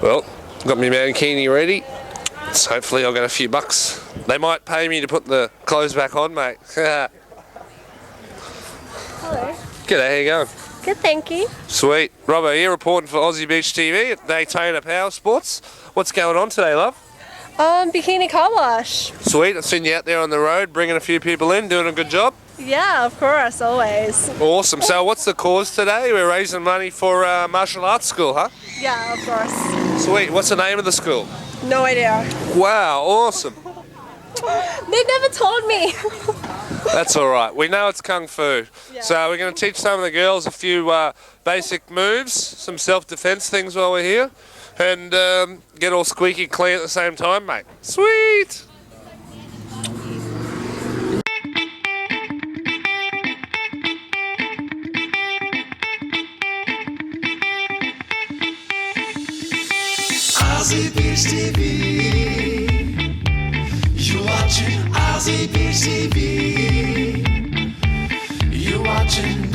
Well, got my Bikini ready. So hopefully I'll get a few bucks. They might pay me to put the clothes back on, mate. Hello. G'day, how you going? Good, thank you. Sweet. Robbo here, reporting for Aussie Beach TV at Daytona Powersports. What's going on today, love? Bikini car wash. Sweet. I've seen you out there on the road, bringing a few people in, doing a good job. Yeah, of course, always. Awesome. So what's the cause today? We're raising money for martial arts school, huh? Yeah, of course. Sweet. What's the name of the school? No idea. Wow, awesome. They never told me. That's all right. We know it's kung fu. Yeah. So we're going to teach some of the girls a few basic moves, some self-defense things while we're here, and get all squeaky clean at the same time, mate. Sweet. Aussie Beach TV. You watching Aussie Beach TV. You watching.